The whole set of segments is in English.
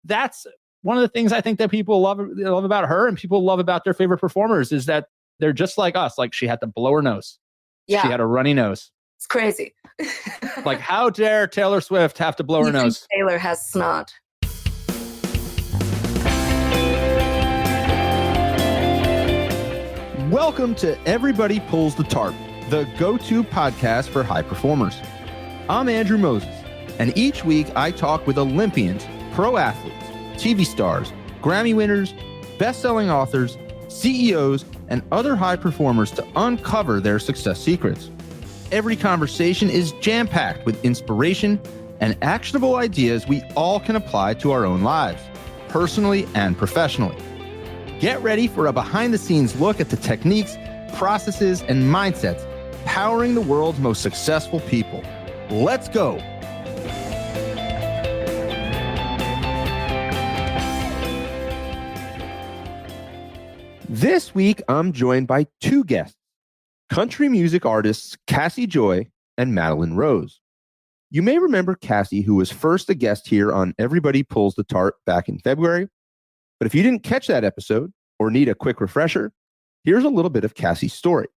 that's one of the things I think that people love about her and people love about their favorite performers is that they're just like us. Like she had to blow her nose. Yeah. She had a runny nose. It's crazy. Like how dare Taylor Swift have to blow her nose? Taylor has snot. Welcome to Everybody Pulls the Tarp, the go-to podcast for high performers. I'm Andrew Moses, and each week I talk with Olympians, pro athletes, TV stars, Grammy winners, best-selling authors, CEOs, and other high performers to uncover their success secrets. Every conversation is jam-packed with inspiration and actionable ideas we all can apply to our own lives, personally and professionally. Get ready for a behind-the-scenes look at the techniques, processes, and mindsets powering the world's most successful people. Let's go. This week, I'm joined by two guests, country music artists Casi Joy and Madelyn Rose. You may remember Casi, who was first a guest here on Everybody Pulls the Tarp back in February. But if you didn't catch that episode or need a quick refresher, here's a little bit of Casi's story.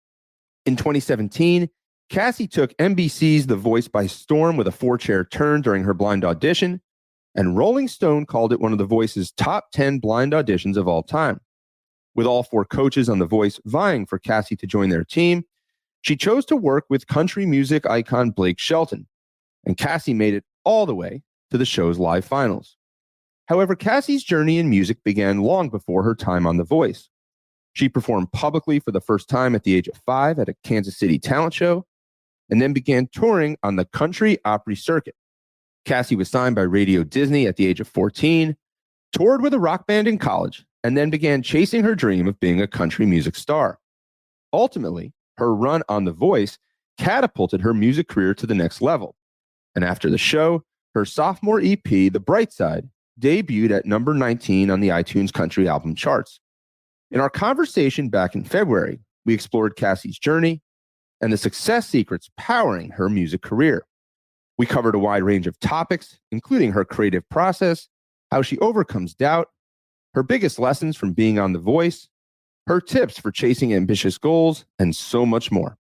In 2017, Casi took NBC's The Voice by storm with a 4-chair turn during her blind audition, and Rolling Stone called it one of The Voice's top 10 blind auditions of all time. With all 4 coaches on The Voice vying for Casi to join their team, she chose to work with country music icon Blake Shelton, and Casi made it all the way to the show's live finals. However, Casi's journey in music began long before her time on The Voice. She performed publicly for the first time at the age of 5 at a Kansas City talent show, and then began touring on the country Opry circuit. Casi was signed by Radio Disney at the age of 14, toured with a rock band in college, and then began chasing her dream of being a country music star. Ultimately, her run on The Voice catapulted her music career to the next level. And after the show, her sophomore EP, The Bright Side, debuted at number 19 on the iTunes country album charts. In our conversation back in February, we explored Casi's journey and the success secrets powering her music career. We covered a wide range of topics, including her creative process, how she overcomes doubt, her biggest lessons from being on The Voice, her tips for chasing ambitious goals, and so much more.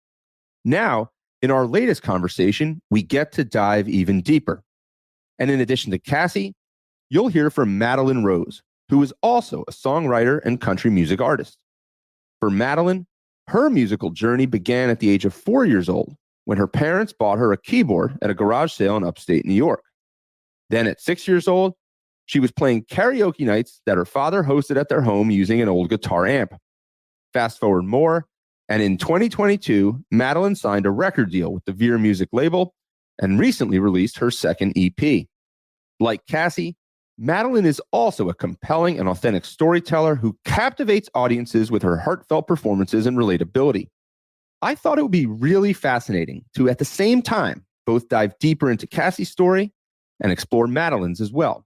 Now, in our latest conversation, we get to dive even deeper. And in addition to Casi, you'll hear from Madelyn Rose, who is also a songwriter and country music artist. For Madelyn, her musical journey began at the age of 4 years old when her parents bought her a keyboard at a garage sale in upstate New York. Then at 6 years old, she was playing karaoke nights that her father hosted at their home using an old guitar amp. Fast forward more, and in 2022, Madelyn signed a record deal with the Veer Music label and recently released her second EP. Like Casi, Madelyn is also a compelling and authentic storyteller who captivates audiences with her heartfelt performances and relatability. I thought it would be really fascinating to, at the same time, both dive deeper into Casi's story and explore Madelyn's as well.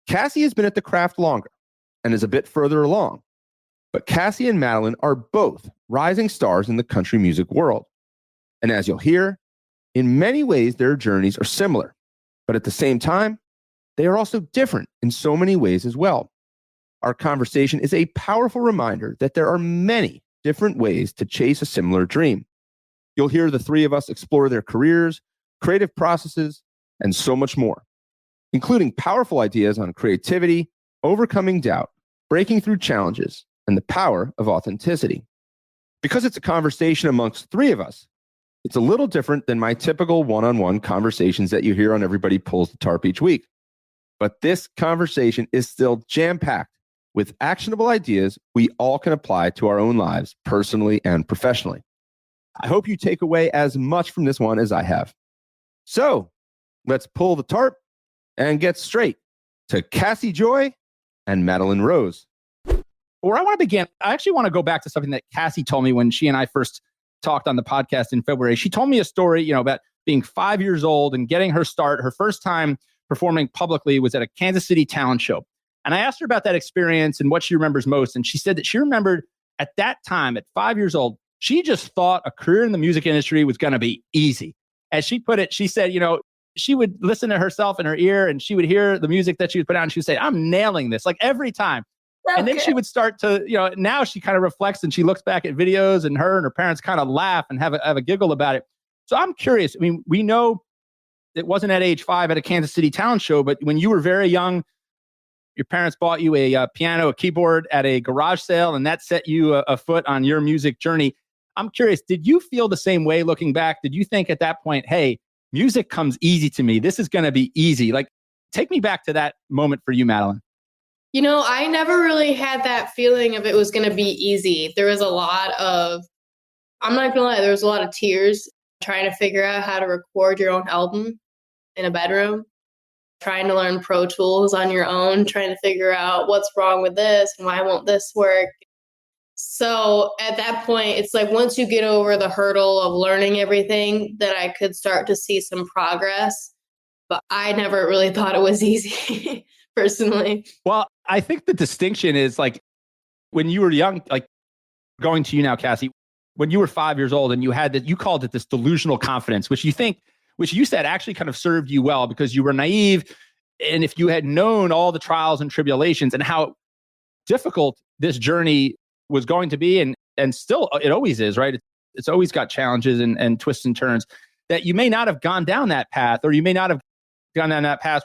Casi has been at the craft longer and is a bit further along, but Casi and Madelyn are both rising stars in the country music world. And as you'll hear, in many ways their journeys are similar, but at the same time, they are also different in so many ways as well. Our conversation is a powerful reminder that there are many different ways to chase a similar dream. You'll hear the three of us explore their careers, creative processes, and so much more, including powerful ideas on creativity, overcoming doubt, breaking through challenges, and the power of authenticity. Because it's a conversation amongst three of us, it's a little different than my typical one-on-one conversations that you hear on Everybody Pulls the Tarp each week. But this conversation is still jam-packed with actionable ideas we all can apply to our own lives, personally and professionally. I hope you take away as much from this one as I have. So let's pull the tarp and get straight to Casi Joy and Madelyn Rose. Where I want to begin, I actually want to go back to something that Casi told me when she and I first talked on the podcast in February. She told me a story, about being 5 years old and getting her start. Her first time performing publicly was at a Kansas City talent show. And I asked her about that experience and what she remembers most. And she said that she remembered at that time, at 5 years old, she just thought a career in the music industry was going to be easy. As she put it, she said, she would listen to herself in her ear and she would hear the music that she would put out and she would say, I'm nailing this, like every time. Okay. And then she would start to, now she kind of reflects and she looks back at videos and her parents kind of laugh and have a giggle about it. So I'm curious. I mean, we know it wasn't at age 5 at a Kansas City talent show, but when you were very young, your parents bought you a piano, a keyboard at a garage sale, and that set you a foot on your music journey. I'm curious, did you feel the same way looking back? Did you think at that point, hey, music comes easy to me. This is going to be easy. Like, take me back to that moment for you, Madelyn. I never really had that feeling of it was going to be easy. There was a lot of, I'm not going to lie, there was a lot of tears trying to figure out how to record your own album in a bedroom, trying to learn Pro Tools on your own, trying to figure out what's wrong with this and why won't this work. So at that point, it's like once you get over the hurdle of learning everything, that I could start to see some progress. But I never really thought it was easy, personally. Well, I think the distinction is like when you were young, like going to you now, Cassie, when you were 5 years old and you had that, you called it this delusional confidence, which you said actually kind of served you well because you were naive. And if you had known all the trials and tribulations and how difficult this journey was going to be, and still it always is, right? It's always got challenges and twists and turns, that you may not have gone down that path, or you may not have gone down that path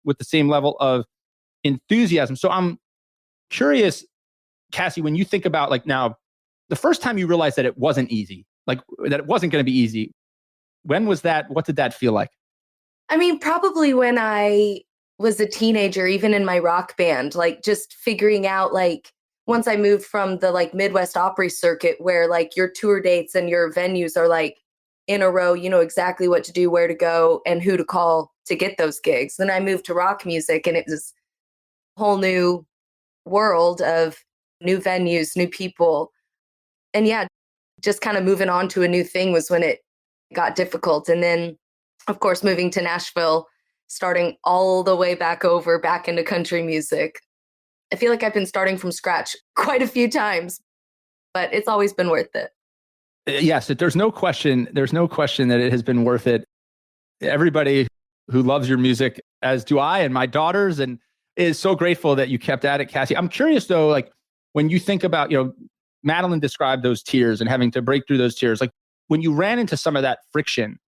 with the same level of enthusiasm. So I'm curious, Cassie, when you think about like now, the first time you realized that it wasn't easy, like that it wasn't going to be easy, when was that? What did that feel like? I mean, probably when I was a teenager, even in my rock band, like just figuring out, like once I moved from the like Midwest Opry circuit where like your tour dates and your venues are like in a row, you know exactly what to do, where to go, and who to call to get those gigs. Then I moved to rock music and it was a whole new world of new venues, new people. And yeah, just kind of moving on to a new thing was when it got difficult. And then, of course, moving to Nashville, starting all the way back into country music. I feel like I've been starting from scratch quite a few times, but it's always been worth it. Yes, there's no question that it has been worth it. Everybody who loves your music, as do I and my daughters, and is so grateful that you kept at it, Cassie. I'm curious though, like when you think about, Madelyn described those tears and having to break through those tears. Like when you ran into some of that friction,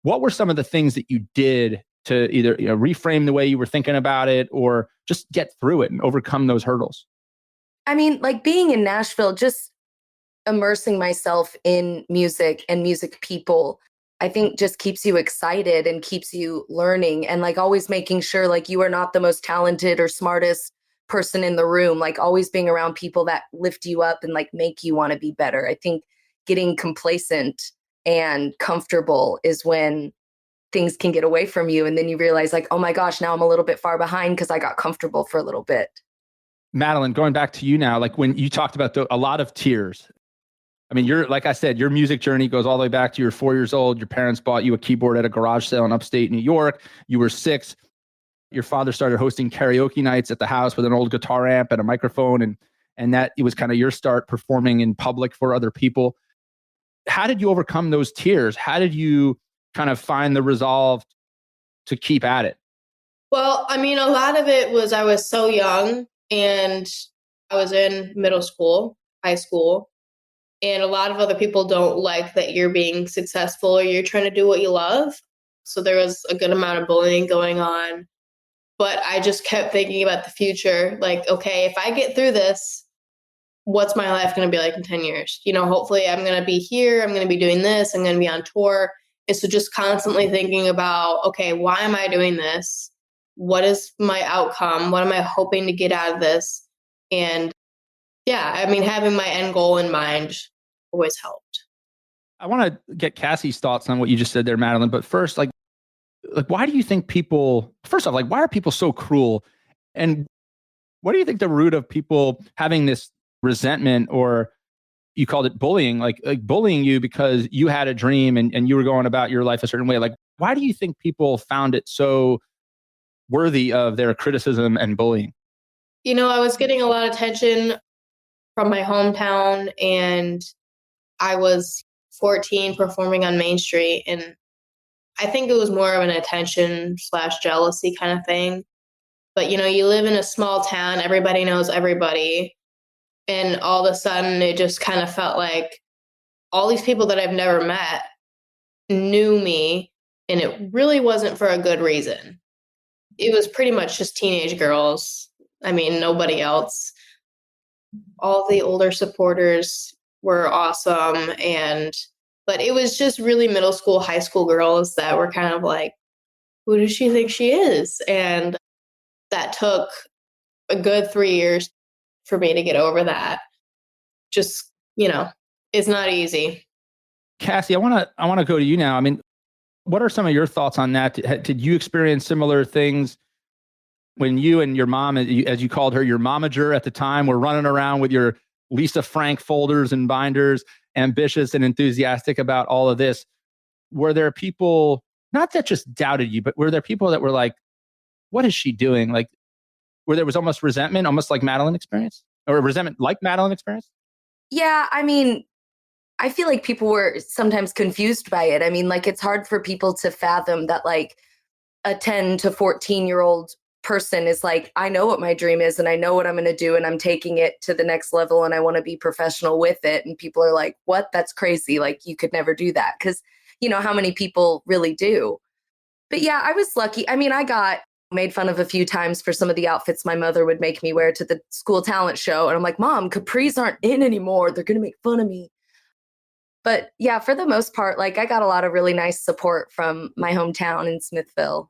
what were some of the things that you did to either reframe the way you were thinking about it or just get through it and overcome those hurdles? I mean, like being in Nashville, just immersing myself in music and music people, I think just keeps you excited and keeps you learning, and like always making sure like you are not the most talented or smartest person in the room, like always being around people that lift you up and like make you want to be better. I think getting complacent and comfortable is when things can get away from you. And then you realize like, oh my gosh, now I'm a little bit far behind because I got comfortable for a little bit. Madelyn, going back to you now, like when you talked about a lot of tears, I mean, like I said, your music journey goes all the way back to you're 4 years old. Your parents bought you a keyboard at a garage sale in upstate New York. You were 6. Your father started hosting karaoke nights at the house with an old guitar amp and a microphone. And that it was kind of your start performing in public for other people. How did you overcome those tears? How did you kind of find the resolve to keep at it? Well, I mean, a lot of it was I was so young and I was in middle school, high school, and a lot of other people don't like that you're being successful or you're trying to do what you love. So there was a good amount of bullying going on. But I just kept thinking about the future. Like, okay, if I get through this, what's my life going to be like in 10 years? Hopefully I'm going to be here. I'm going to be doing this. I'm going to be on tour. And so just constantly thinking about, okay, why am I doing this? What is my outcome? What am I hoping to get out of this? And yeah, I mean, having my end goal in mind always helped. I want to get Cassie's thoughts on what you just said there, Madelyn. But first, like why do you think people, first off, like, why are people so cruel? And what do you think the root of people having this resentment, or you called it bullying, like bullying you because you had a dream and you were going about your life a certain way? Like, why do you think people found it so worthy of their criticism and bullying? I was getting a lot of attention from my hometown, and I was 14 performing on Main Street, and I think it was more of an attention / jealousy kind of thing. But, you live in a small town, everybody knows everybody. And all of a sudden, it just kind of felt like all these people that I've never met knew me, and it really wasn't for a good reason. It was pretty much just teenage girls. I mean, nobody else. All the older supporters were awesome, but it was just really middle school, high school girls that were kind of like, who does she think she is? And that took a good 3 years for me to get over that. Just, it's not easy. Casi, I want to go to you now. I mean, what are some of your thoughts on that? Did you experience similar things when you and your mom, as you called her, your momager at the time, were running around with your Lisa Frank folders and binders, ambitious and enthusiastic about all of this? Were there people, not that just doubted you, but were there people that were like, what is she doing? Like, where there was almost resentment, almost like Madelyn experience, or resentment like Madelyn experience? Yeah, I mean, I feel like people were sometimes confused by it. I mean, like, it's hard for people to fathom that like a 10 to 14-year-old person is like, I know what my dream is and I know what I'm going to do and I'm taking it to the next level and I want to be professional with it. And people are like, what? That's crazy. Like, you could never do that. Because, how many people really do? But yeah, I was lucky. I mean, I got made fun of a few times for some of the outfits my mother would make me wear to the school talent show. And I'm like, Mom, capris aren't in anymore. They're going to make fun of me. But yeah, for the most part, like, I got a lot of really nice support from my hometown in Smithville.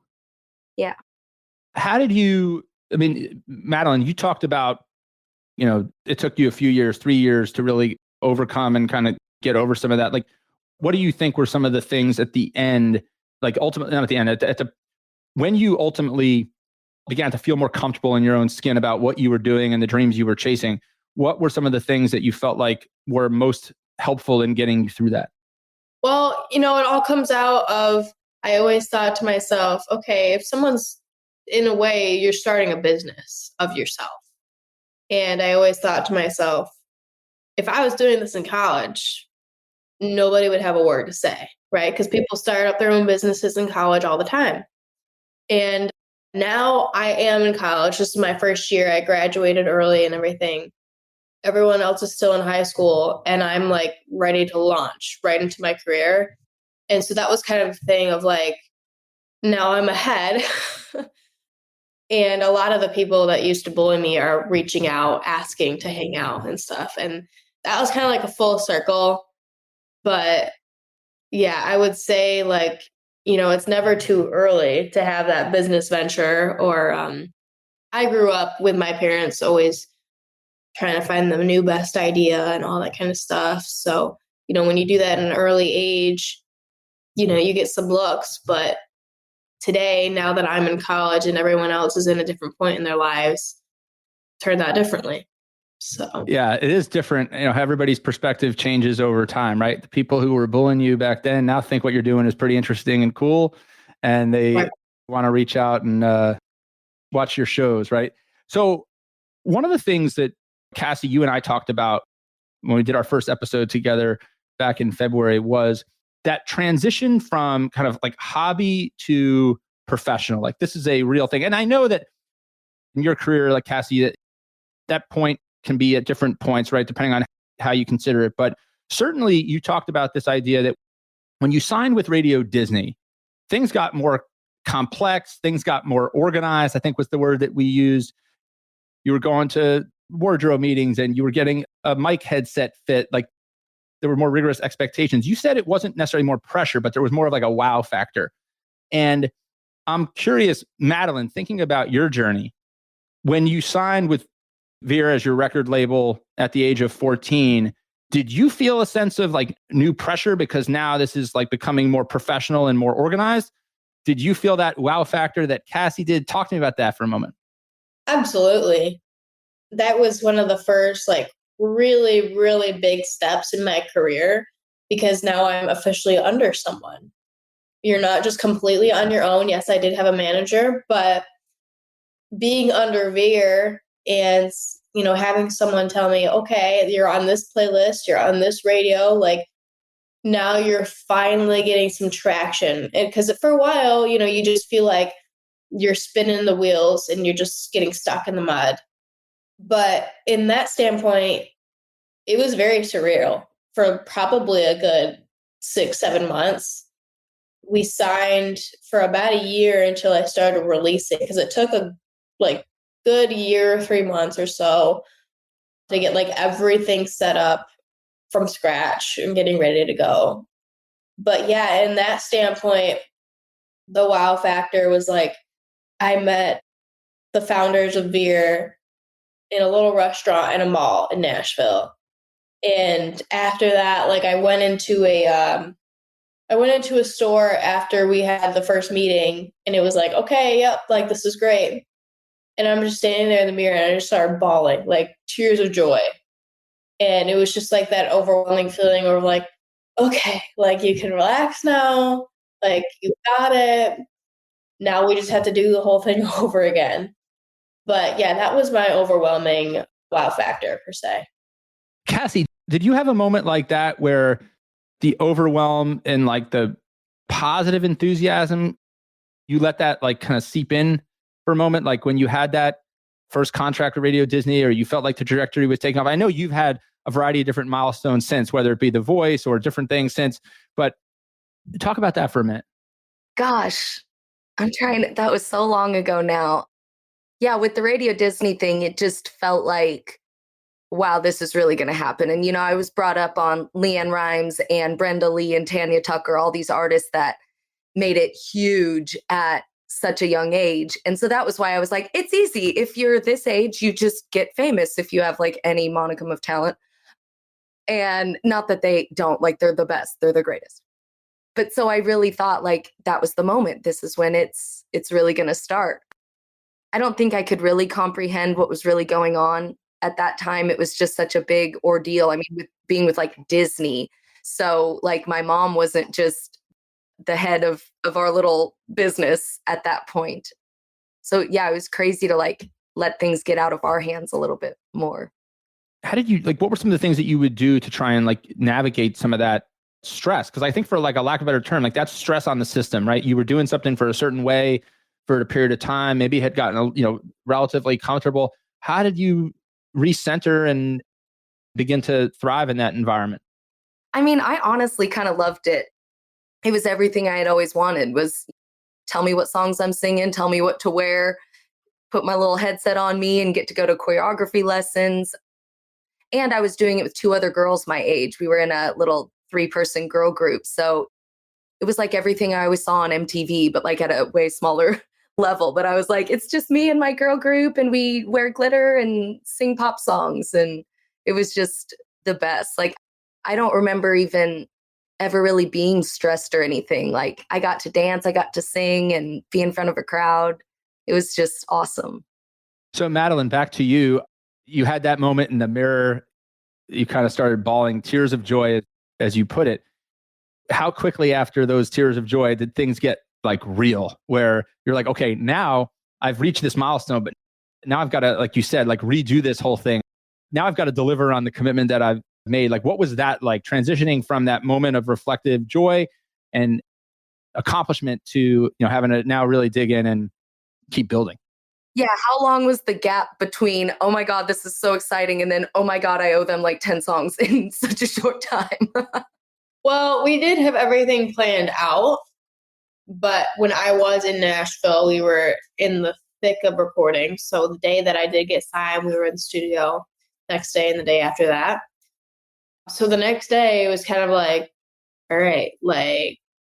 Yeah. How did you, I mean, Madelyn, you talked about, it took you a few years, 3 years to really overcome and kind of get over some of that. Like, what do you think were some of the things at the end, like ultimately, not at the end, when you ultimately began to feel more comfortable in your own skin about what you were doing and the dreams you were chasing? What were some of the things that you felt like were most helpful in getting you through that? Well, it all comes out of, I always thought to myself, okay, if someone's, in a way, you're starting a business of yourself. And I always thought to myself, if I was doing this in college, nobody would have a word to say, right? Because people start up their own businesses in college all the time. And now I am in college. This is my first year. I graduated early and everything. Everyone else is still in high school, and I'm like ready to launch right into my career. And so that was kind of a thing of like, now I'm ahead. And a lot of the people that used to bully me are reaching out, asking to hang out and stuff. And that was kind of like a full circle. But yeah, I would say like, it's never too early to have that business venture. Or I grew up with my parents always trying to find the new best idea and all that kind of stuff. So, when you do that at an early age, you get some looks. But today, now that I'm in college and everyone else is in a different point in their lives, turned out differently. So yeah, it is different. Everybody's perspective changes over time, right? The people who were bullying you back then now think what you're doing is pretty interesting and cool, and they want to reach out and watch your shows, right? So one of the things that, Casi, you and I talked about when we did our first episode together back in February was that transition from kind of like hobby to professional. Like, this is a real thing. And I know that in your career, like Casi, that point can be at different points, right? Depending on how you consider it. But certainly you talked about this idea that when you signed with Radio Disney, things got more complex, things got more organized, I think was the word that we used. You were going to wardrobe meetings and you were getting a mic headset fit. Like, there were more rigorous expectations. You said it wasn't necessarily more pressure, but there was more of like a wow factor. And I'm curious, Madelyn, thinking about your journey, when you signed with Veer as your record label at the age of 14, did you feel a sense of like new pressure because now this is like becoming more professional and more organized? Did you feel that wow factor that Casi did? Talk to me about that for a moment. Absolutely. That was one of the first like really, really big steps in my career, because now I'm officially under someone. You're not just completely on your own. Yes, I did have a manager, but being under Veer and, having someone tell me, okay, you're on this playlist, you're on this radio, like, now you're finally getting some traction. And because for a while, you just feel like you're spinning the wheels and you're just getting stuck in the mud. But in that standpoint, it was very surreal for probably a good 6-7 months. We signed for about a year until I started releasing, because it took a good year, 3 months or so to get everything set up from scratch and getting ready to go. But yeah, in that standpoint, the wow factor was I met the founders of Veer in a little restaurant in a mall in Nashville. And after that, I went into a store after we had the first meeting, and it was okay, yep, this is great. And I'm just standing there in the mirror and I just started bawling, tears of joy. And it was just that overwhelming feeling of okay, you can relax now, you got it. Now we just have to do the whole thing over again. But yeah, that was my overwhelming wow factor per se. Casi, did you have a moment like that where the overwhelm and the positive enthusiasm, you let that kind of seep in for a moment? When you had that first contract with Radio Disney, or you felt like the trajectory was taking off? I know you've had a variety of different milestones since, whether it be The Voice or different things since, but talk about that for a minute. Gosh, that was so long ago now. Yeah, with the Radio Disney thing, it just felt like, wow, this is really going to happen. And, I was brought up on Leanne Rimes and Brenda Lee and Tanya Tucker, all these artists that made it huge at such a young age. And so that was why I was like, it's easy. If you're this age, you just get famous if you have any monicum of talent. And not that they don't, they're the best, they're the greatest. But so I really thought that was the moment. This is when it's really going to start. I don't think I could really comprehend what was really going on at that time. It was just such a big ordeal. I mean, with being with Disney. So my mom wasn't just the head of our little business at that point. So yeah, it was crazy to let things get out of our hands a little bit more. How did you what were some of the things that you would do to try and navigate some of that stress? Because I think, for a lack of a better term, that's stress on the system, right? You were doing something for a certain way for a period of time, maybe had gotten relatively comfortable. How did you recenter and begin to thrive in that environment? I mean, I honestly kind of loved it. It was everything I had always wanted. Was tell me what songs I'm singing, tell me what to wear, put my little headset on me and get to go to choreography lessons. And I was doing it with 2 other girls my age. We were in a little 3-person girl group. So it was everything I always saw on MTV, but at a way smaller level. But I was it's just me and my girl group, and we wear glitter and sing pop songs. And it was just the best. I don't remember even ever really being stressed or anything. I got to dance, I got to sing and be in front of a crowd. It was just awesome. So Madelyn, back to you. You had that moment in the mirror. You kind of started bawling tears of joy, as you put it. How quickly after those tears of joy did things get real, where you're okay, now I've reached this milestone, but now I've got to, like you said, redo this whole thing. Now I've got to deliver on the commitment that I've made. What was that transitioning from that moment of reflective joy and accomplishment to, having to now really dig in and keep building? Yeah. How long was the gap between, oh my God, this is so exciting, and then, oh my God, I owe them 10 songs in such a short time? Well, we did have everything planned out, but when I was in Nashville, we were in the thick of recording. So the day that I did get signed, we were in the studio. Next day and the day after that. So the next day, it was kind of all right,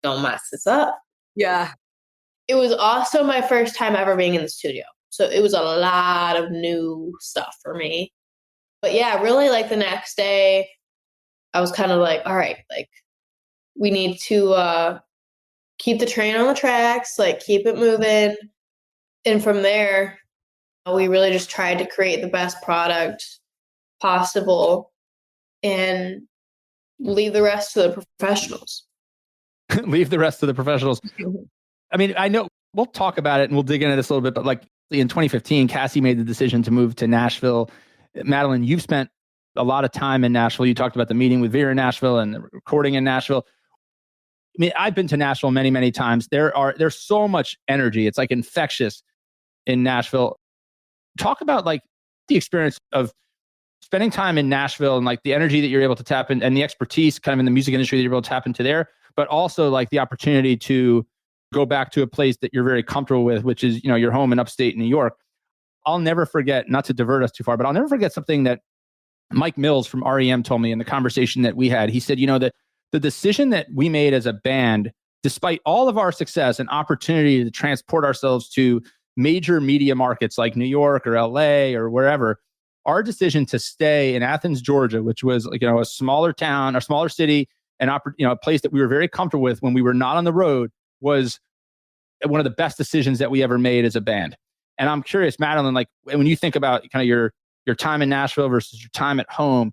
don't mess this up. Yeah. It was also my first time ever being in the studio. So it was a lot of new stuff for me. But yeah, really the next day, I was kind of all right, we need to keep the train on the tracks, keep it moving. And from there, we really just tried to create the best product possible and leave the rest to the professionals. Leave the rest to the professionals. I mean, I know we'll talk about it and we'll dig into this a little bit, but in 2015, Casi made the decision to move to Nashville. Madelyn, you've spent a lot of time in Nashville. You talked about the meeting with Vera in Nashville and the recording in Nashville. I mean, I've been to Nashville many, many times. There's so much energy. It's like infectious in Nashville. Talk about like the experience of spending time in Nashville and like the energy that you're able to tap in and the expertise kind of in the music industry that you're able to tap into there, but also like the opportunity to go back to a place that you're very comfortable with, which is, you know, your home in upstate New York. I'll never forget, not to divert us too far, but I'll never forget something that Mike Mills from REM told me in the conversation that we had. He said, you know, that the decision that we made as a band, despite all of our success and opportunity to transport ourselves to major media markets like New York or LA or wherever, our decision to stay in Athens, Georgia, which was like, you know, a smaller town, a smaller city, and you know, a place that we were very comfortable with when we were not on the road, was one of the best decisions that we ever made as a band. And I'm curious, Madelyn, like when you think about kind of your time in Nashville versus your time at home,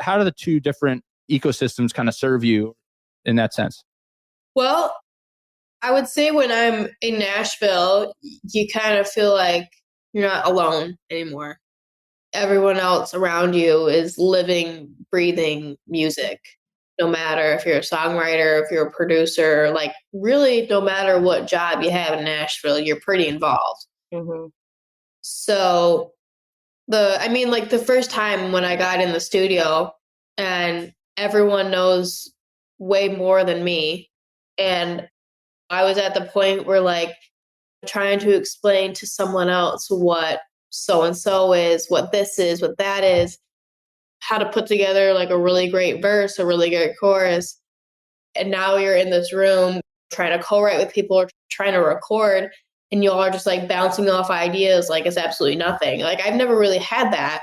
how do the two different ecosystems kind of serve you in that sense? Well, I would say when I'm in Nashville, you kind of feel like you're not alone anymore. Everyone else around you is living, breathing music. No matter if you're a songwriter, if you're a producer, like really no matter what job you have in Nashville, you're pretty involved. Mm-hmm. So the first time when I got in the studio and everyone knows way more than me. And I was at the point where like trying to explain to someone else what so-and-so is, what this is, what that is, how to put together like a really great verse, a really good chorus. And now you're in this room trying to co-write with people or trying to record, and y'all are just like bouncing off ideas like it's absolutely nothing. Like I've never really had that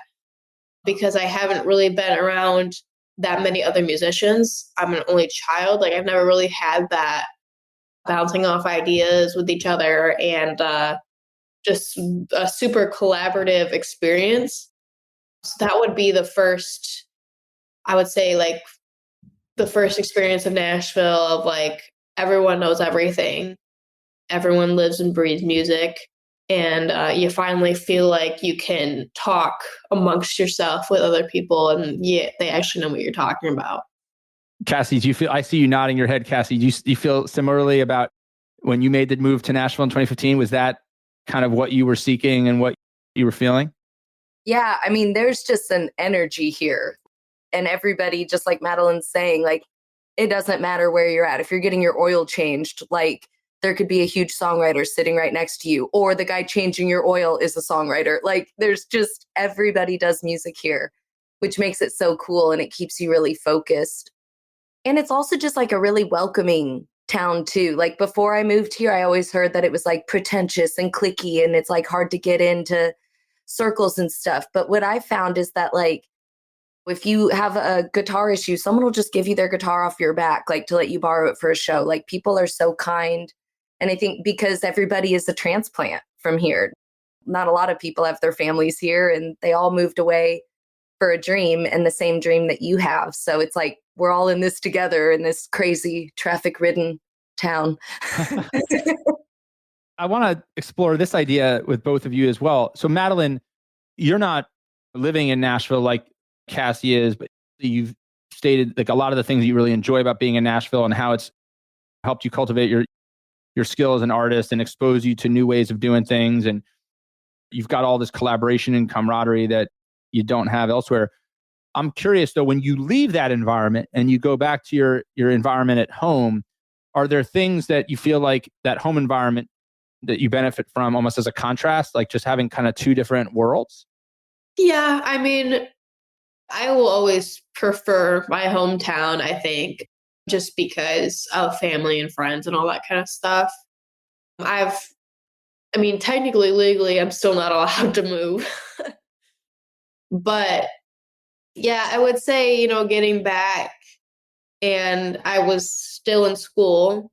because I haven't really been around that many other musicians. I'm an only child. Like I've never really had that bouncing off ideas with each other and just a super collaborative experience. So that would be the first, I would say, like the first experience of Nashville of like everyone knows everything. Everyone lives and breathes music. And you finally feel like you can talk amongst yourself with other people and they actually know what you're talking about. Casi, do you feel, I see you nodding your head, Casi. Do you feel similarly about when you made the move to Nashville in 2015? Was that kind of what you were seeking and what you were feeling? Yeah, I mean, there's just an energy here. And everybody, just like Madelyn's saying, like, it doesn't matter where you're at. If you're getting your oil changed, like, there could be a huge songwriter sitting right next to you, or the guy changing your oil is a songwriter. Like, there's just, everybody does music here, which makes it so cool and it keeps you really focused. And it's also just like a really welcoming town too. Like before I moved here, I always heard that it was like pretentious and cliquey and it's like hard to get into circles and stuff. But what I found is that like, if you have a guitar issue, someone will just give you their guitar off your back, like to let you borrow it for a show. Like people are so kind. And I think because everybody is a transplant from here, not a lot of people have their families here and they all moved away for a dream and the same dream that you have. So it's like, we're all in this together in this crazy traffic ridden town. I want to explore this idea with both of you as well. So Madelyn, you're not living in Nashville like Casi is, but you've stated like a lot of the things that you really enjoy about being in Nashville and how it's helped you cultivate your skill as an artist and expose you to new ways of doing things. And you've got all this collaboration and camaraderie that you don't have elsewhere. I'm curious though, when you leave that environment and you go back to your environment at home, are there things that you feel like that home environment that you benefit from almost as a contrast, like just having kind of two different worlds? Yeah, I mean, I will always prefer my hometown, I think, just because of family and friends and all that kind of stuff. Technically, legally, I'm still not allowed to move. But yeah, I would say, getting back and I was still in school.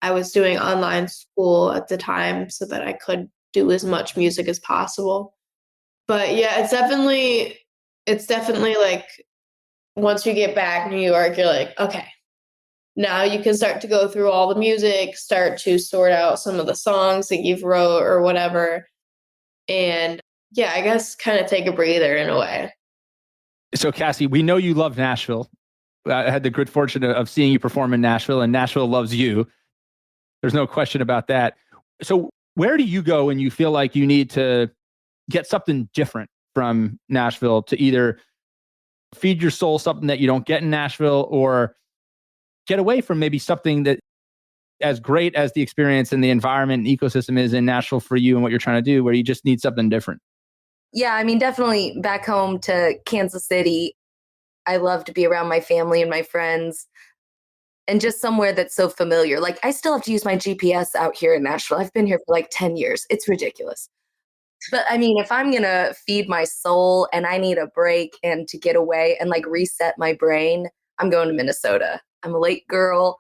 I was doing online school at the time so that I could do as much music as possible. But yeah, it's definitely like once you get back New York, you're like, okay, now you can start to go through all the music, start to sort out some of the songs that you've wrote or whatever. And yeah, I guess kind of take a breather in a way. So Cassie, we know you love Nashville. I had the good fortune of seeing you perform in Nashville, and Nashville loves you. There's no question about that. So where do you go when you feel like you need to get something different from Nashville to either feed your soul something that you don't get in Nashville, or get away from maybe something that, as great as the experience and the environment and ecosystem is in Nashville for you and what you're trying to do, where you just need something different? Yeah, I mean, definitely back home to Kansas City. I love to be around my family and my friends and just somewhere that's so familiar. Like, I still have to use my GPS out here in Nashville. I've been here for like 10 years. It's ridiculous. But I mean, if I'm going to feed my soul and I need a break and to get away and like reset my brain, I'm going to Minnesota. I'm a lake girl.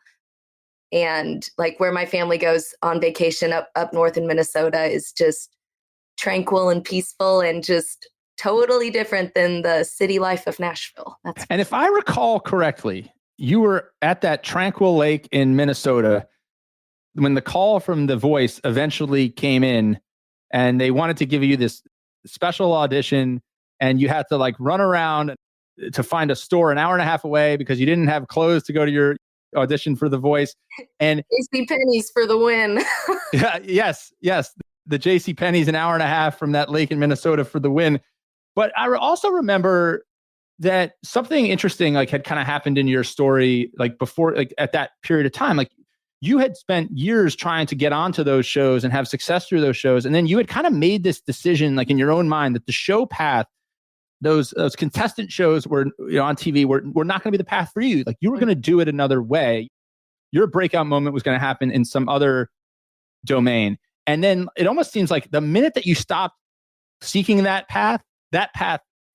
And like where my family goes on vacation up north in Minnesota is just tranquil and peaceful and just totally different than the city life of Nashville. And if I recall correctly, you were at that tranquil lake in Minnesota when the call from The Voice eventually came in, and they wanted to give you this special audition, and you had to like run around to find a store an hour and a half away because you didn't have clothes to go to your audition for The Voice. And JC Penney's for the win. yes. The JC Penney's an hour and a half from that lake in Minnesota for the win. But I also remember that something interesting like had kind of happened in your story, like before, like at that period of time, like you had spent years trying to get onto those shows and have success through those shows. And then you had kind of made this decision, like in your own mind, that the show path, those contestant shows were, on TV were not going to be the path for you. Like you were going to do it another way. Your breakout moment was going to happen in some other domain. And then it almost seems like the minute that you stopped seeking that path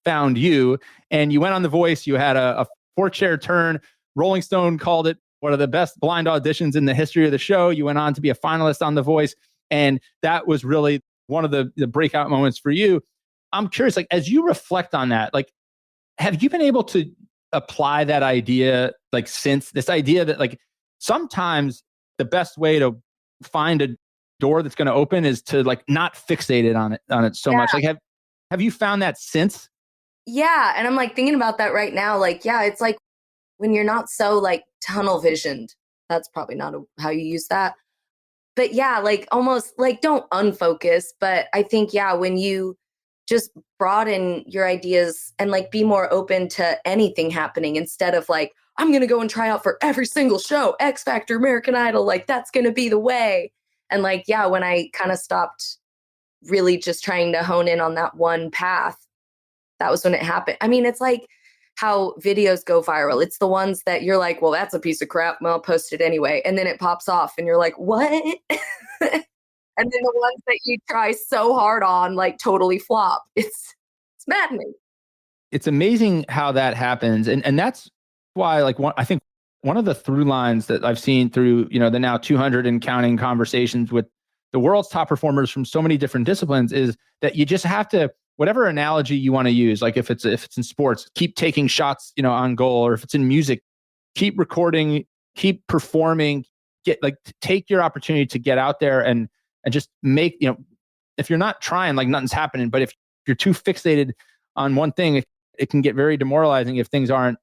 found you, and you went on The Voice. You had a 4-chair turn. Rolling Stone called it one of the best blind auditions in the history of the show. You went on to be a finalist on The Voice. And that was really one of the breakout moments for you. I'm curious, like, as you reflect on that, like, have you been able to apply that idea, like, since this idea that, like, sometimes the best way to find a door that's going to open is to, like, not fixate it on it so much. Like, have you found that since? Yeah. And I'm like thinking about that right now. Like, yeah, it's like when you're not so like tunnel visioned, that's probably not how you use that. But yeah, like almost like don't unfocus. But I think, yeah, when you just broaden your ideas and like be more open to anything happening instead of like, I'm going to go and try out for every single show, X Factor, American Idol, like that's going to be the way. And like, yeah, when I kind of stopped really just trying to hone in on that one path, that was when it happened. I mean, it's like how videos go viral. It's the ones that you're like, well, that's a piece of crap. Well, I'll post it anyway. And then it pops off and you're like, what? And then the ones that you try so hard on, like totally flop. It's maddening. It's amazing how that happens. And that's why, like, I think one of the through lines that I've seen through, the now 200 and counting conversations with the world's top performers from so many different disciplines is that you just have to, whatever analogy you want to use, like if it's in sports, keep taking shots, on goal, or if it's in music, keep recording, keep performing, take your opportunity to get out there and just make, if you're not trying, like nothing's happening. But if you're too fixated on one thing, it can get very demoralizing if things aren't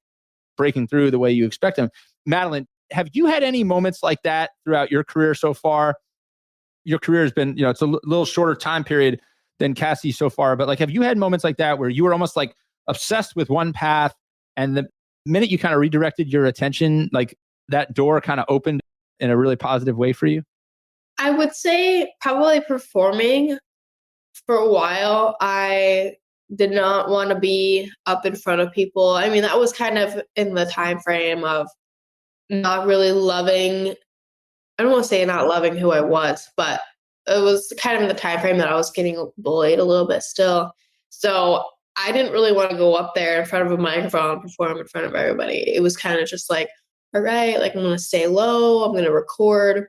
breaking through the way you expect them. Madelyn, have you had any moments like that throughout your career so far? Your career has been, it's a little shorter time period than Cassie so far, but like, have you had moments like that where you were almost like obsessed with one path, and the minute you kind of redirected your attention, like that door kind of opened in a really positive way for you? I would say probably performing. For a while, I did not want to be up in front of people. I mean, that was kind of in the time frame of not really loving, I don't want to say not loving who I was, but it was kind of in the time frame that I was getting bullied a little bit still. So I didn't really want to go up there in front of a microphone and perform in front of everybody. It was kind of just like, all right, like I'm going to stay low. I'm going to record.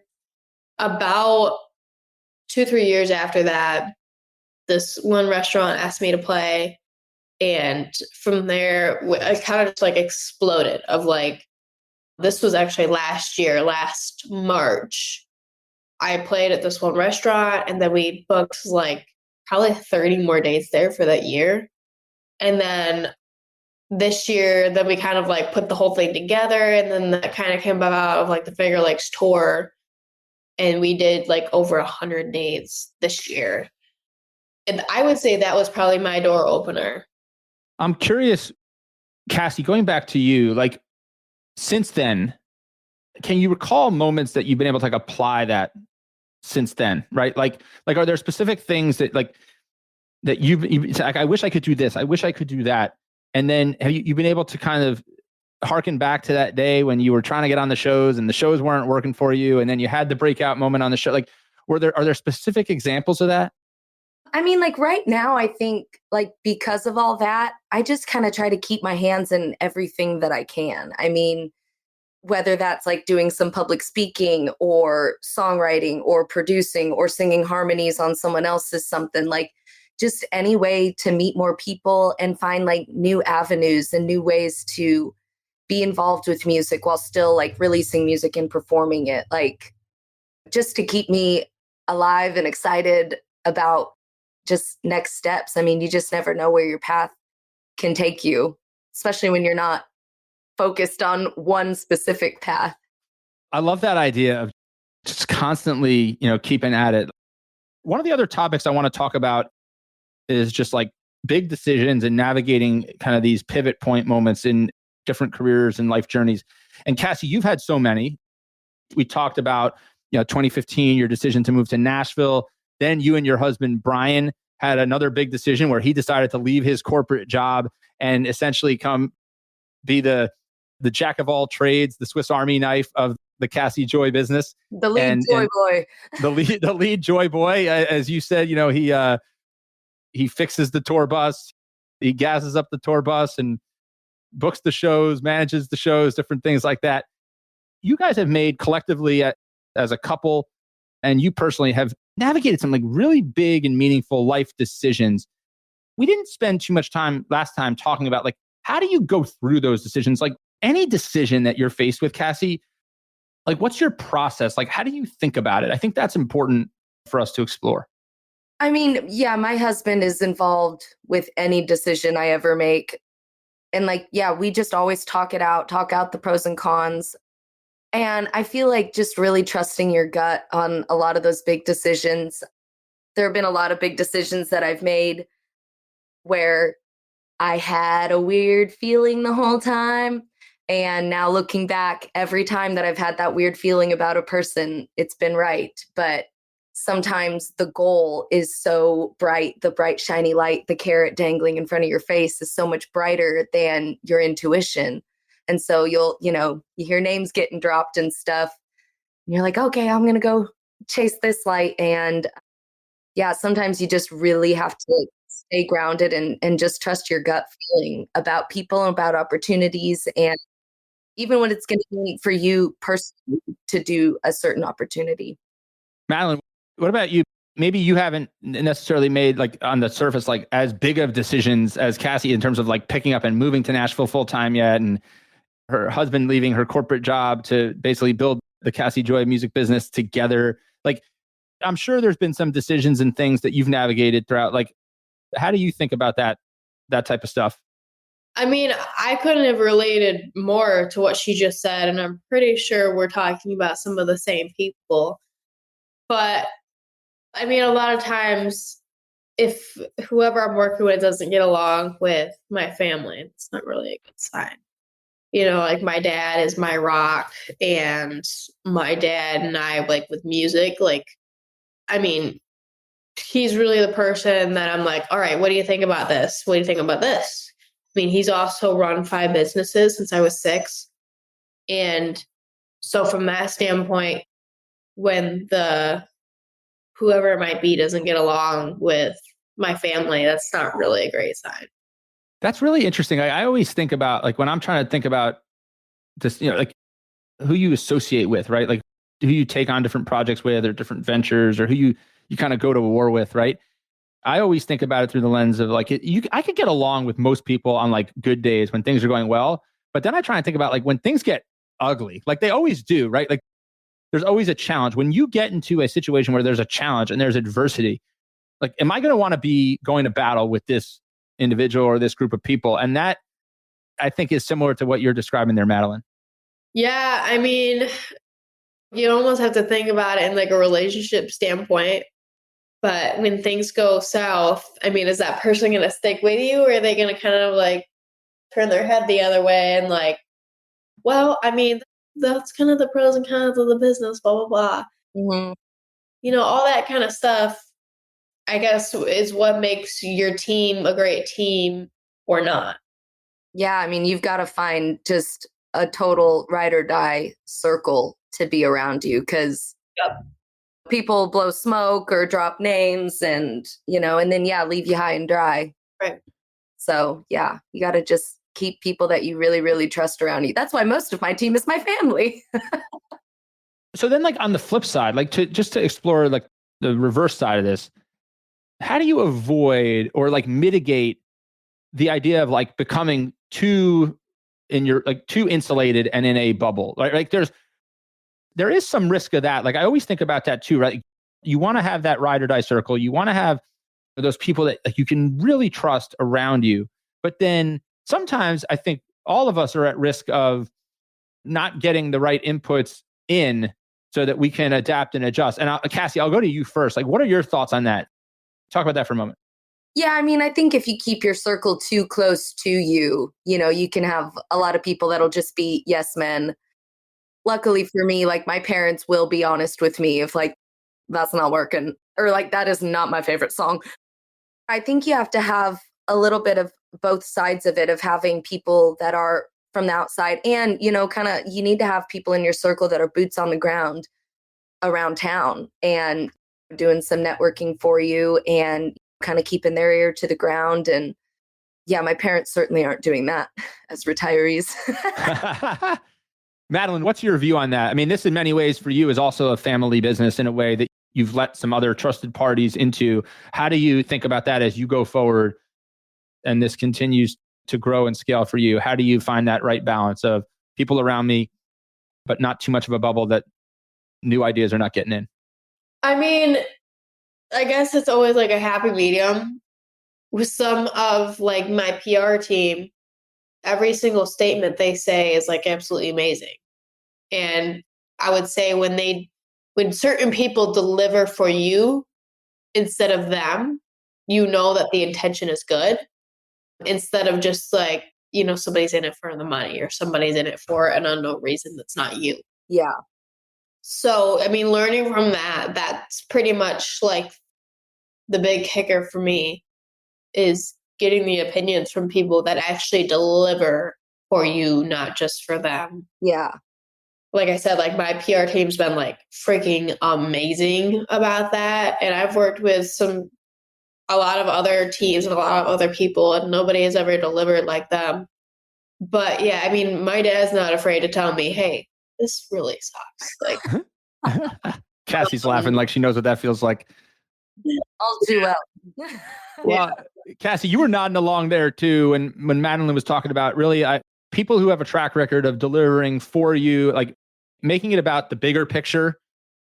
About 2-3 years after that, this one restaurant asked me to play. And from there, I kind of just like exploded of like, this was actually last March. I played at this one restaurant, and then we booked like probably 30 more dates there for that year. And then this year, then we kind of like put the whole thing together, and then that kind of came about of like the Finger Lakes tour, and we did like over 100 dates this year. And I would say that was probably my door opener. I'm curious, Cassie, going back to you, like since then, can you recall moments that you've been able to like apply that since then, right? Like are there specific things that like that you've like, I wish I could do this, I wish I could do that, and then have you've been able to kind of harken back to that day when you were trying to get on the shows and the shows weren't working for you, and then you had the breakout moment on the show? Like, are there specific examples of that? I mean, like right now, I think like because of all that, I just kind of try to keep my hands in everything that I can. I mean, whether that's like doing some public speaking or songwriting or producing or singing harmonies on someone else's something, like just any way to meet more people and find like new avenues and new ways to be involved with music while still like releasing music and performing it, like just to keep me alive and excited about just next steps. I mean, you just never know where your path can take you, especially when you're not focused on one specific path. I love that idea of just constantly, keeping at it. One of the other topics I want to talk about is just like big decisions and navigating kind of these pivot point moments in different careers and life journeys. And Cassie, you've had so many. We talked about, 2015, your decision to move to Nashville. Then you and your husband, Brian, had another big decision where he decided to leave his corporate job and essentially come be the jack of all trades, the Swiss Army knife of the Casi Joy business. The lead joy boy. The lead joy boy. As you said, he fixes the tour bus, he gasses up the tour bus and books the shows, manages the shows, different things like that. You guys have made collectively as a couple, and you personally have navigated some like really big and meaningful life decisions. We didn't spend too much time last time talking about like, how do you go through those decisions? Like any decision that you're faced with, Cassie, like what's your process? Like, how do you think about it? I think that's important for us to explore. I mean, yeah, my husband is involved with any decision I ever make. And like, yeah, we just always talk out the pros and cons. And I feel like just really trusting your gut on a lot of those big decisions. There have been a lot of big decisions that I've made where I had a weird feeling the whole time. And now looking back, every time that I've had that weird feeling about a person, it's been right. But sometimes the goal is so bright, the bright, shiny light, the carrot dangling in front of your face is so much brighter than your intuition. And so you hear names getting dropped and stuff. And you're like, okay, I'm going to go chase this light. And yeah, sometimes you just really have to stay grounded and just trust your gut feeling about people and about opportunities. And even when it's going to be for you personally to do a certain opportunity. Madelyn, what about you? Maybe you haven't necessarily made like on the surface, like as big of decisions as Cassie in terms of like picking up and moving to Nashville full time yet. And her husband leaving her corporate job to basically build the Casi Joy music business together. Like, I'm sure there's been some decisions and things that you've navigated throughout. Like, how do you think about that type of stuff? I mean, I couldn't have related more to what she just said, and I'm pretty sure we're talking about some of the same people. But I mean, a lot of times, if whoever I'm working with doesn't get along with my family, it's not really a good sign. Like my dad is my rock, and my dad and I, like with music, like, I mean, he's really the person that I'm like, all right, what do you think about this? What do you think about this? I mean, he's also run 5 businesses since I was 6. And so from that standpoint, when whoever it might be doesn't get along with my family, that's not really a great sign. That's really interesting. I always think about like when I'm trying to think about this, like who you associate with, right? Like who you take on different projects with or different ventures, or who you kind of go to war with, right? I always think about it through the lens of like, I could get along with most people on like good days when things are going well. But then I try and think about like when things get ugly, like they always do, right? Like there's always a challenge. When you get into a situation where there's a challenge and there's adversity, like, am I going to want to be going to battle with this individual or this group of people? And that I think is similar to what you're describing there, Madelyn. Yeah, I mean, you almost have to think about it in like a relationship standpoint. But when things go south, I mean, is that person going to stick with you, or are they going to kind of like turn their head the other way and like, well, I mean, that's kind of the pros and cons of the business, blah, blah, blah. Mm-hmm. You know, all that kind of stuff, I guess, is what makes your team a great team or not. Yeah, I mean, you've got to find just a total ride or die circle to be around you, because people blow smoke or drop names and, and then, leave you high and dry. Right. So, yeah, you got to just keep people that you really, really trust around you. That's why most of my team is my family. So then, like, on the flip side, like to explore like the reverse side of this, how do you avoid or like mitigate the idea of like becoming too insulated and in a bubble? Like there is some risk of that. Like I always think about that too, right? You want to have that ride or die circle. You want to have those people that like, you can really trust around you. But then sometimes I think all of us are at risk of not getting the right inputs in so that we can adapt and adjust. And Cassie, I'll go to you first. Like, what are your thoughts on that? Talk about that for a moment. Yeah, I mean, I think if you keep your circle too close to you, you can have a lot of people that'll just be yes men. Luckily for me, like my parents will be honest with me if like that's not working or like that is not my favorite song. I think you have to have a little bit of both sides of it, of having people that are from the outside and, kind of you need to have people in your circle that are boots on the ground around town and doing some networking for you and kind of keeping their ear to the ground. And yeah, my parents certainly aren't doing that as retirees. Madelyn, what's your view on that? I mean, this in many ways for you is also a family business in a way that you've let some other trusted parties into. How do you think about that as you go forward and this continues to grow and scale for you? How do you find that right balance of people around me, but not too much of a bubble that new ideas are not getting in? I mean, I guess it's always like a happy medium. With some of like my PR team, every single statement they say is like absolutely amazing. And I would say when certain people deliver for you instead of them, you know that the intention is good instead of just like, somebody's in it for the money or somebody's in it for an unknown reason that's not you. Yeah. So, I mean, learning from that's pretty much like the big kicker for me is getting the opinions from people that actually deliver for you, not just for them. Yeah. Like I said, like my PR team's been like freaking amazing about that. And I've worked with a lot of other teams and a lot of other people, and nobody has ever delivered like them. But yeah, I mean, my dad's not afraid to tell me, hey, this really sucks. Like Cassie's laughing like she knows what that feels like. I'll do well. Well, Cassie, you were nodding along there too. And when Madelyn was talking about really people who have a track record of delivering for you, like making it about the bigger picture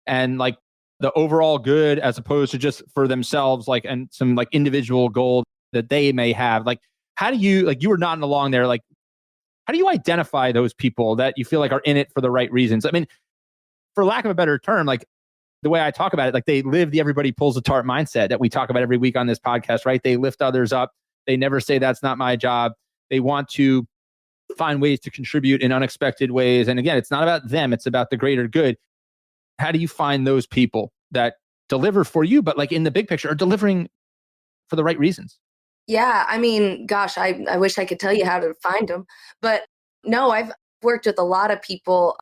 and like the overall good as opposed to just for themselves, like, and some like individual goal that they may have. Like, how do you, like, you were nodding along there, like, how do you identify those people that you feel like are in it for the right reasons? I mean, for lack of a better term, like the way I talk about it, like they live the everybody pulls the tarp mindset that we talk about every week on this podcast, right? They lift others up. They never say that's not my job. They want to find ways to contribute in unexpected ways. And again, it's not about them. It's about the greater good. How do you find those people that deliver for you, but like in the big picture are delivering for the right reasons? Yeah, I mean, gosh, I wish I could tell you how to find them. But no, I've worked with a lot of people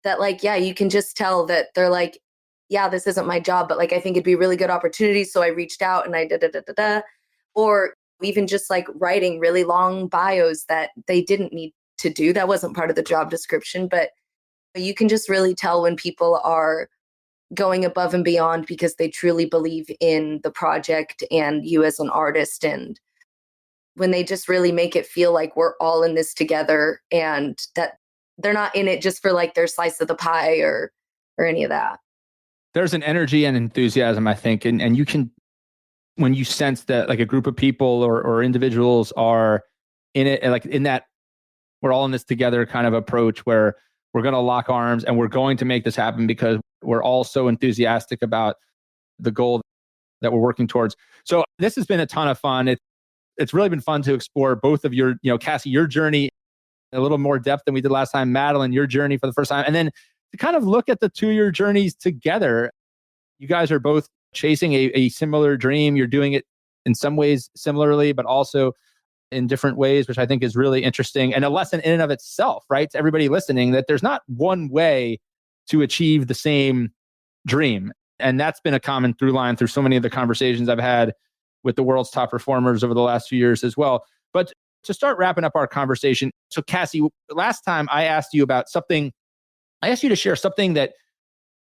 that like, yeah, you can just tell that they're like, yeah, this isn't my job, but like, I think it'd be a really good opportunity. So I reached out and I da. Or even just like writing really long bios that they didn't need to do. That wasn't part of the job description, but you can just really tell when people are going above and beyond because they truly believe in the project and you as an artist, and when they just really make it feel like we're all in this together and that they're not in it just for like their slice of the pie or any of that. There's an energy and enthusiasm, I think, and you can, when you sense that like a group of people or individuals are in it, like in that we're all in this together kind of approach where we're going to lock arms and we're going to make this happen because we're all so enthusiastic about the goal that we're working towards. So this has been a ton of fun. It's really been fun to explore both of your, Casi, your journey in a little more depth than we did last time. Madelyn, your journey for the first time. And then to kind of look at the 2 year journeys together. You guys are both chasing a similar dream. You're doing it in some ways similarly, but also in different ways, which I think is really interesting and a lesson in and of itself, right? To everybody listening, that there's not one way to achieve the same dream. And that's been a common through line through so many of the conversations I've had with the world's top performers over the last few years as well. But to start wrapping up our conversation, so Casi, last time I asked you about something, I asked you to share something that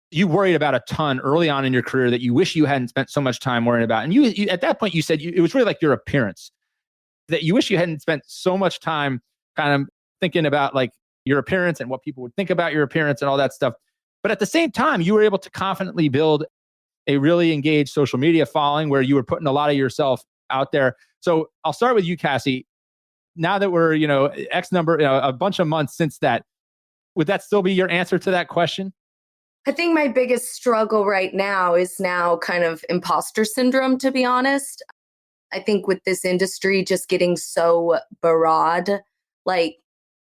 you worried about a ton early on in your career that you wish you hadn't spent so much time worrying about. And you at that point, you said it was really like your appearance, that you wish you hadn't spent so much time kind of thinking about like your appearance and what people would think about your appearance and all that stuff. But at the same time, you were able to confidently build a really engaged social media following where you were putting a lot of yourself out there. So I'll start with you, Casi. Now that we're, X number, a bunch of months since that, would that still be your answer to that question? I think my biggest struggle right now is now kind of imposter syndrome, to be honest. I think with this industry just getting so broad, like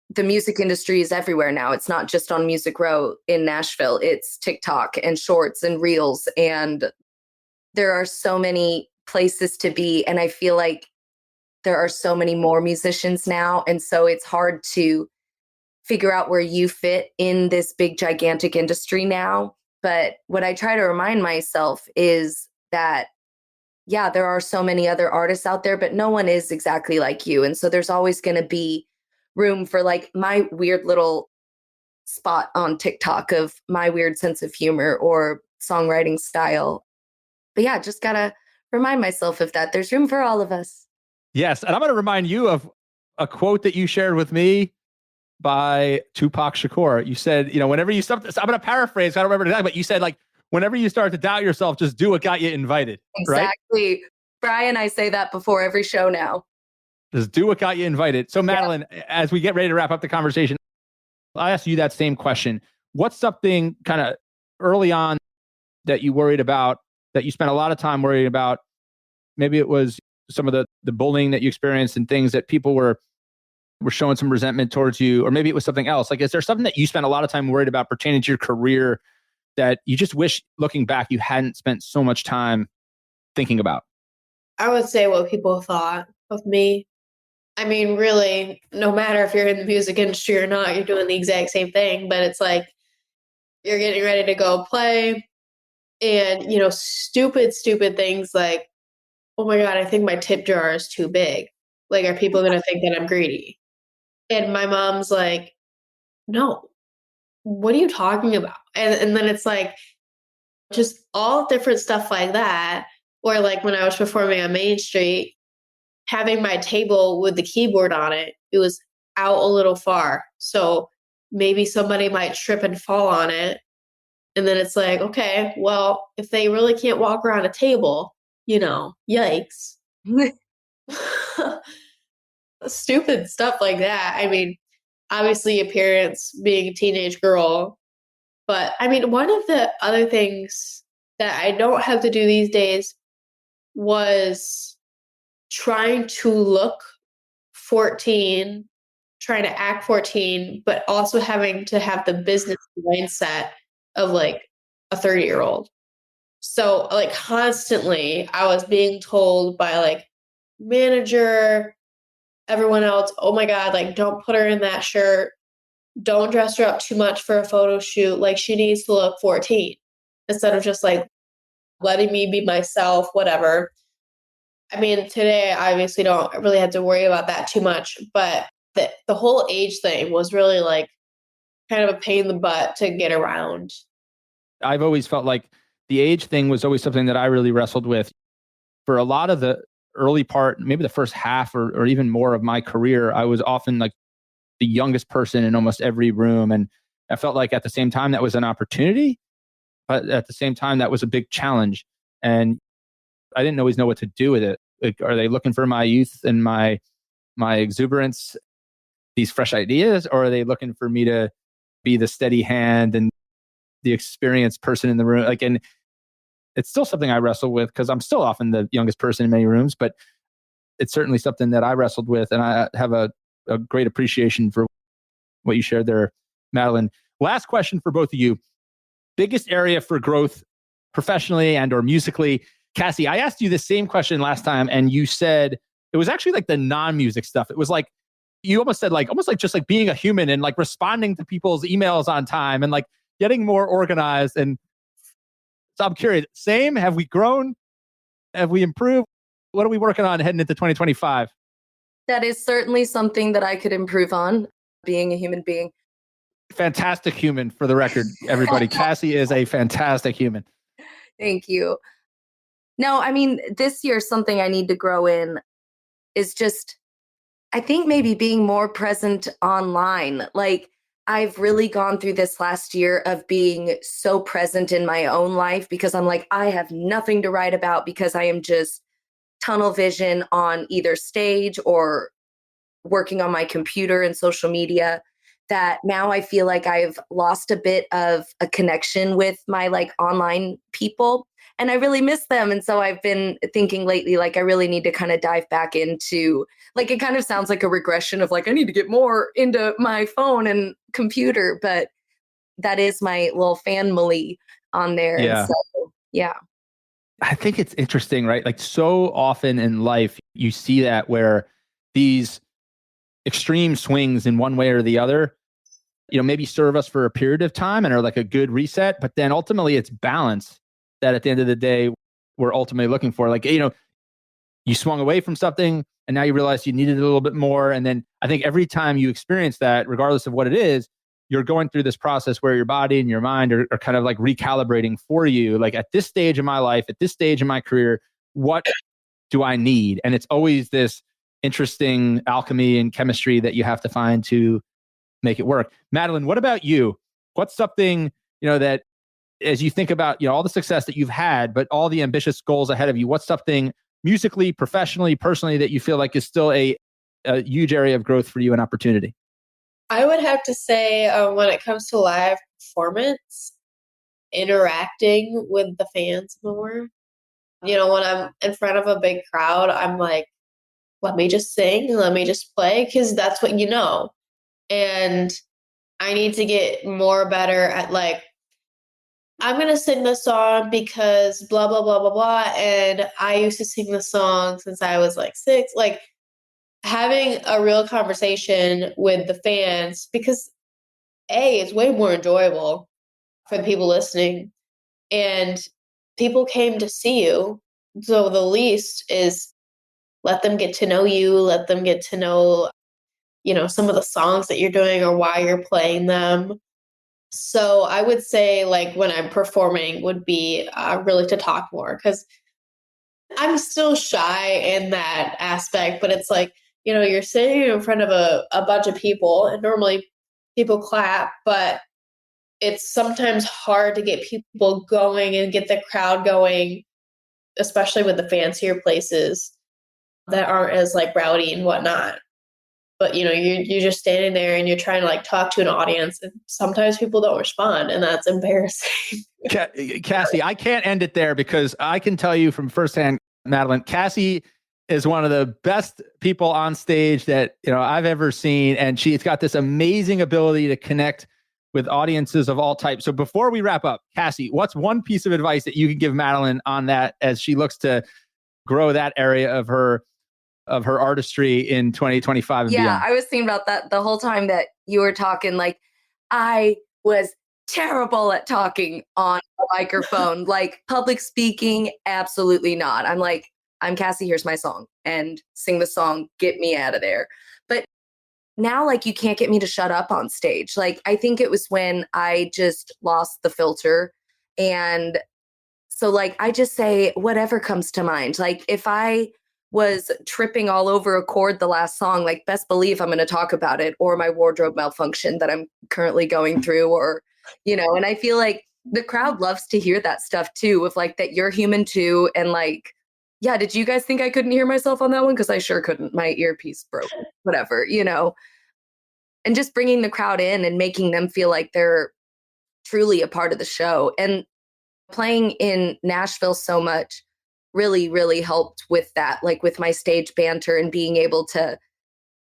the music industry is everywhere now. It's not just on Music Row in Nashville. It's TikTok and shorts and reels. And there are so many places to be. And I feel like there are so many more musicians now. And so it's hard to figure out where you fit in this big, gigantic industry now. But what I try to remind myself is that, yeah, there are so many other artists out there, but no one is exactly like you. And so there's always going to be room for like my weird little spot on TikTok of my weird sense of humor or songwriting style. But yeah, just got to remind myself of that. There's room for all of us. Yes. And I'm going to remind you of a quote that you shared with me by Tupac Shakur. You said, whenever you start, I'm going to paraphrase, I don't remember exactly, but you said like, whenever you start to doubt yourself, just do what got you invited. Exactly. Right? Brian, I say that before every show now. Just do what got you invited. So Madelyn, as we get ready to wrap up the conversation, I'll ask you that same question. What's something kind of early on that you worried about, that you spent a lot of time worrying about? Maybe it was some of the bullying that you experienced and things that people were showing some resentment towards you, or maybe it was something else. Like, is there something that you spent a lot of time worried about pertaining to your career that you just wish, looking back, you hadn't spent so much time thinking about? I would say what people thought of me. I mean, really, no matter if you're in the music industry or not, you're doing the exact same thing. But it's like you're getting ready to go play and, stupid things like, oh my God, I think my tip jar is too big. Like, are people going to think that I'm greedy? And my mom's like, no, what are you talking about? And then it's like, just all different stuff like that. Or like when I was performing on Main Street, having my table with the keyboard on it, it was out a little far. So maybe somebody might trip and fall on it. And then it's like, okay, well, if they really can't walk around a table, yikes. Stupid stuff like that. I mean, obviously appearance, being a teenage girl. But I mean, one of the other things that I don't have to do these days was trying to look 14, trying to act 14, but also having to have the business mindset of like a 30-year-old. So like constantly I was being told by like manager, everyone else, oh my God, like don't put her in that shirt. Don't dress her up too much for a photo shoot. Like she needs to look 14 instead of just like letting me be myself, whatever. I mean, today I obviously don't really have to worry about that too much, but the whole age thing was really like kind of a pain in the butt to get around. I've always felt like the age thing was always something that I really wrestled with. For a lot of the early part, maybe the first half or even more of my career, I was often like the youngest person in almost every room. And I felt like at the same time that was an opportunity, but at the same time that was a big challenge. And I didn't always know what to do with it. Like, are they looking for my youth and my exuberance? these fresh ideas, or are they looking for me to be the steady hand and the experienced person in the room? Like, and it's still something I wrestle with because I'm still often the youngest person in many rooms, but it's certainly something that I wrestled with. And I have a great appreciation for what you shared there, Madelyn. Last question for both of you. Biggest area for growth professionally and or musically. Casi, I asked you the same question last time and you said it was actually like the non-music stuff. It was like, you almost said like, almost like just like being a human and like responding to people's emails on time and like getting more organized. And so I'm curious, same? Have we grown? Have we improved? What are we working on heading into 2025? That is certainly something that I could improve on, being a human being. Fantastic human, for the record, everybody. Casi is a fantastic human. Thank you. No, I mean, this year, something I need to grow in is just, I think maybe being more present online. Like, I've really gone through this last year of being so present in my own life because I'm like, I have nothing to write about because I am just tunnel vision on either stage or working on my computer and social media, that now I feel like I've lost a bit of a connection with my like online people and I really miss them. And so I've been thinking lately, like, I really need to kind of dive back into, like, it kind of sounds like a regression of like, I need to get more into my phone and computer, but that is my little family on there. Yeah. And so, yeah. I think it's interesting, right? Like, so often in life, you see that where these extreme swings in one way or the other, maybe serve us for a period of time and are like a good reset, but then ultimately it's balance that at the end of the day, we're ultimately looking for. Like, you swung away from something and now you realize you needed a little bit more. And then I think every time you experience that, regardless of what it is, you're going through this process where your body and your mind are kind of like recalibrating for you. Like, at this stage of my life, at this stage of my career, what do I need? And it's always this interesting alchemy and chemistry that you have to find to make it work. Madelyn, what about you? What's something, that as you think about, all the success that you've had, but all the ambitious goals ahead of you, what's something musically, professionally, personally that you feel like is still a huge area of growth for you and opportunity? I would have to say when it comes to live performance, interacting with the fans more. When I'm in front of a big crowd, I'm like, let me just sing, let me just play, because that's what you know. And I need to get more better at like, I'm going to sing this song because blah, blah, blah, blah, blah. And I used to sing this song since I was like 6. Like, having a real conversation with the fans, because it's way more enjoyable for the people listening. And people came to see you. So the least is let them get to know you, let them get to know, some of the songs that you're doing or why you're playing them. So I would say, like, when I'm performing would be really to talk more, because I'm still shy in that aspect, but it's like, you're sitting in front of a bunch of people and normally people clap, but it's sometimes hard to get people going and get the crowd going, especially with the fancier places that aren't as like rowdy and whatnot. But you're just standing there and you're trying to like talk to an audience, and sometimes people don't respond, and that's embarrassing. Casi, I can't end it there because I can tell you from firsthand, Madelyn, Casi is one of the best people on stage that I've ever seen, and she's got this amazing ability to connect with audiences of all types. So before we wrap up, Casi, what's one piece of advice that you can give Madelyn on that as she looks to grow that area of her artistry in 2025 and beyond? I was thinking about that the whole time that you were talking. Like, I was terrible at talking on a microphone. Like, public speaking, absolutely not. I'm like, I'm Casi, here's my song, and sing the song, get me out of there. But now, like, you can't get me to shut up on stage. Like, I think it was when I just lost the filter. And so, like, I just say whatever comes to mind. Like, if I was tripping all over a chord the last song, like, best believe I'm going to talk about it, or my wardrobe malfunction that I'm currently going through, or, and I feel like the crowd loves to hear that stuff too, of like, that you're human too. And like, yeah, did you guys think I couldn't hear myself on that one? Because I sure couldn't. My earpiece broke, whatever, and just bringing the crowd in and making them feel like they're truly a part of the show. And playing in Nashville so much really, really helped with that, like with my stage banter and being able to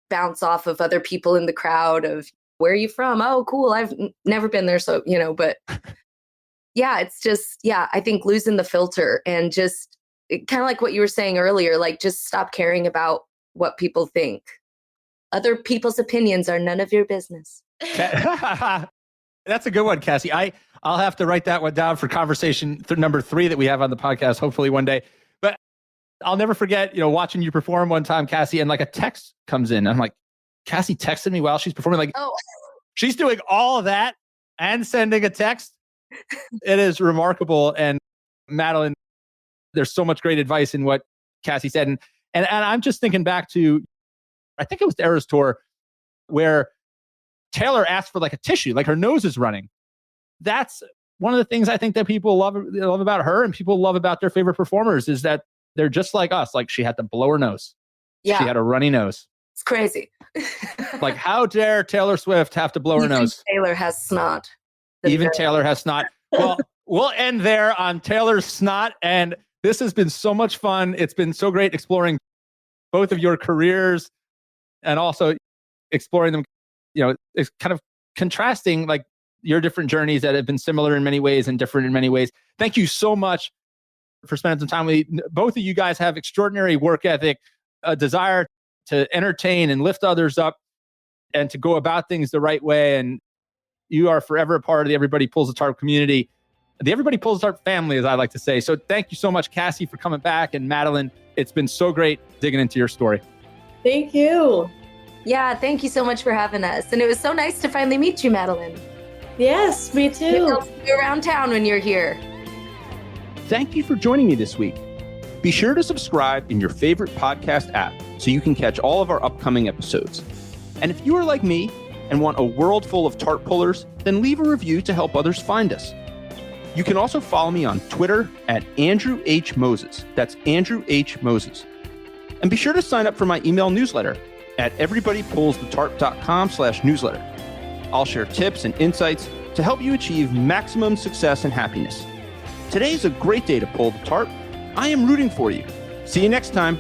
bounce off of other people in the crowd of, where are you from? Oh, cool. I've never been there. So, but yeah, it's just, I think losing the filter and just kind of like what you were saying earlier, like just stop caring about what people think. Other people's opinions are none of your business. That's a good one, Cassie. I'll have to write that one down for conversation number 3 that we have on the podcast, hopefully one day. But I'll never forget, watching you perform one time, Cassie, and like a text comes in. I'm like, Cassie texted me while she's performing. Like, she's doing all of that and sending a text. It is remarkable. And Madelyn, there's so much great advice in what Cassie said. And I'm just thinking back to, I think it was the Eras tour, where Taylor asked for like a tissue, like her nose is running. That's one of the things I think that people love about her and people love about their favorite performers is that they're just like us. Like, she had to blow her nose. Yeah. She had a runny nose. It's crazy. Like, how dare Taylor Swift have to blow her nose? Taylor has snot. Even Taylor has snot. Well, we'll end there on Taylor's snot. And this has been so much fun. It's been so great exploring both of your careers and also exploring them, it's kind of contrasting like your different journeys that have been similar in many ways and different in many ways. Thank you so much for spending some time with me. Both of you guys have extraordinary work ethic, a desire to entertain and lift others up and to go about things the right way. And you are forever a part of the Everybody Pulls the Tarp community, the Everybody Pulls the Tarp family, as I like to say. So thank you so much, Cassie, for coming back, and Madelyn. It's been so great digging into your story. Thank you. Yeah, thank you so much for having us. And it was so nice to finally meet you, Madelyn. Yes, me too. Maybe I'll see you around town when you're here. Thank you for joining me this week. Be sure to subscribe in your favorite podcast app so you can catch all of our upcoming episodes. And if you are like me and want a world full of tarp pullers, then leave a review to help others find us. You can also follow me on Twitter at Andrew H. Moses. That's Andrew H. Moses. And be sure to sign up for my email newsletter at everybodypullsthetarp.com/newsletter. I'll share tips and insights to help you achieve maximum success and happiness. Today is a great day to pull the tarp. I am rooting for you. See you next time.